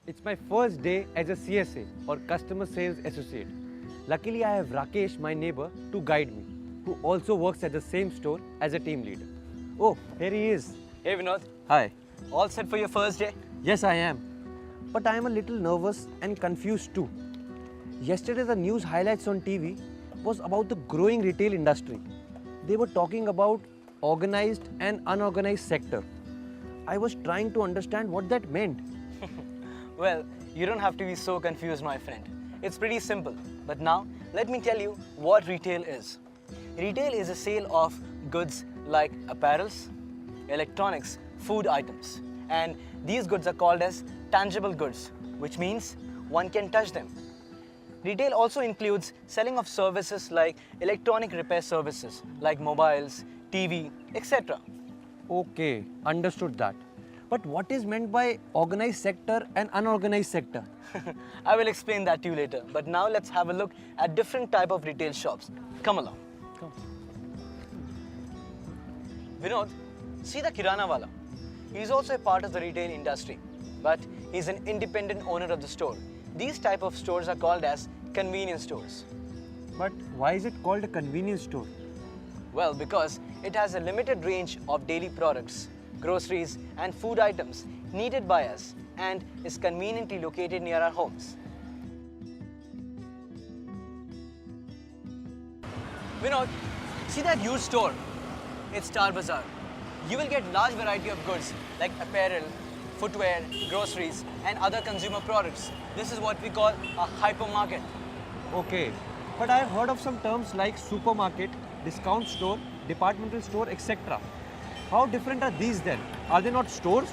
It's my first day as a CSA or Customer Sales Associate. Luckily, I have Rakesh, my neighbor, to guide me, who also works at the same store as a team leader. Oh, here he is. Hey Vinod, Hi. all set for your first day? Yes, I am. But I am a little nervous and confused too. Yesterday, the news highlights on TV was about the growing retail industry. They were talking about organized and unorganized sector. I was trying to understand what that meant. Well, you don't have to be so confused, my friend. It's pretty simple. But now, let me tell you what retail is. Retail is a sale of goods like apparels, electronics, food items. And these goods are called as tangible goods, which means one can touch them. Retail also includes selling of services like electronic repair services like mobiles, TV, etc. Okay, understood that. But what is meant by organized sector and unorganized sector? I will explain that to you later. But now let's have a look at different type of retail shops. Come along. Come. Vinod, see the Kirana wala. He is also a part of the retail industry, but he's an independent owner of the store. These type of stores are called as convenience stores. But why is it called a convenience store? Well, because it has a limited range of daily products, groceries and food items needed by us and is conveniently located near our homes. Vinod, see that huge store? It's Star Bazaar. You will get large variety of goods like apparel, footwear, groceries and other consumer products. This is what we call a hypermarket. Okay, but I have heard of some terms like supermarket, discount store, departmental store, etc. How different are these then? Are they not stores?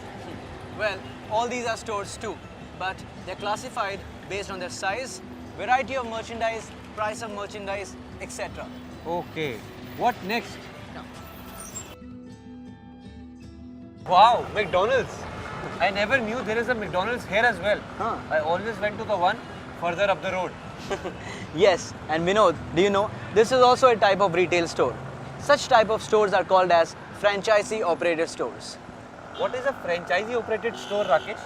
Well, all these are stores too, but they're classified based on their size, variety of merchandise, price of merchandise, etc. Okay, what next? Wow, McDonald's! I never knew there is a McDonald's here as well. Huh. I always went to the one further up the road. Yes, and Vinod, do you know, this is also a type of retail store. Such type of stores are called as franchisee operated stores. What is a franchisee operated store, Rakesh?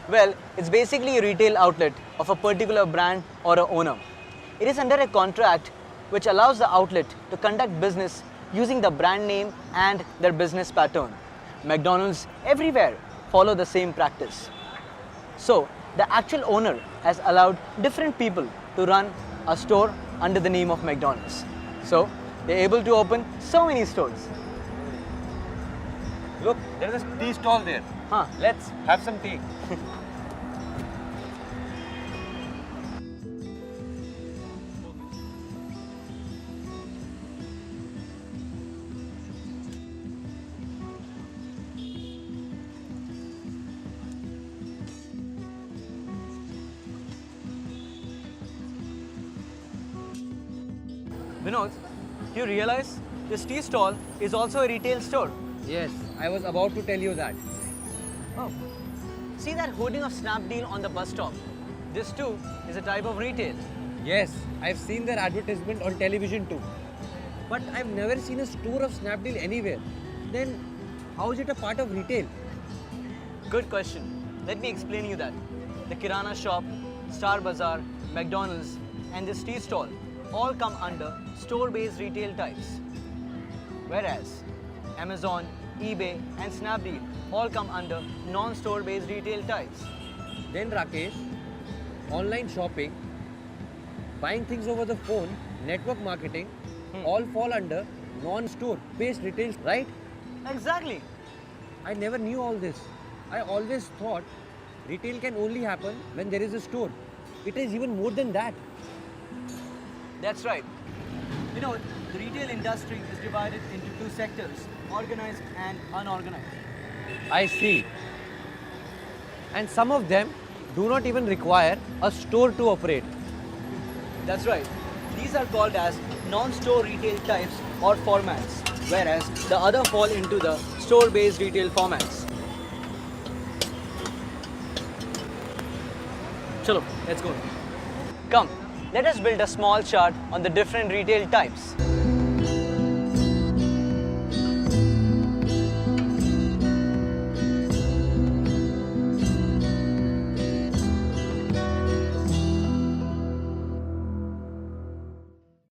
Well, it's basically a retail outlet of a particular brand or a owner. It is under a contract which allows the outlet to conduct business using the brand name and their business pattern. McDonald's everywhere follow the same practice. So, the actual owner has allowed different people to run a store under the name of McDonald's. So, they're able to open so many stores. Look, there is a tea stall there. Huh. Let's have some tea. Vinod, do you realize this tea stall is also a retail store? Yes, I was about to tell you that. Oh, see that hoarding of Snapdeal on the bus stop? This too is a type of retail. Yes, I've seen their advertisement on television too. But I've never seen a store of Snapdeal anywhere. Then, how is it a part of retail? Good question. Let me explain you that. The Kirana shop, Star Bazaar, McDonald's and this tea stall all come under store-based retail types. Whereas Amazon, eBay and Snapdeal all come under non-store based retail types. Then Rakesh, online shopping, buying things over the phone, network marketing, all fall under non-store based retail, right? Exactly. I never knew all this. I always thought retail can only happen when there is a store. It is even more than that. That's right. You know, the retail industry is divided into two sectors, organized and unorganized. I see. And some of them do not even require a store to operate. That's right. These are called as non-store retail types or formats, whereas the other fall into the store-based retail formats. Chalo, let's go. Come, let us build a small chart on the different retail types.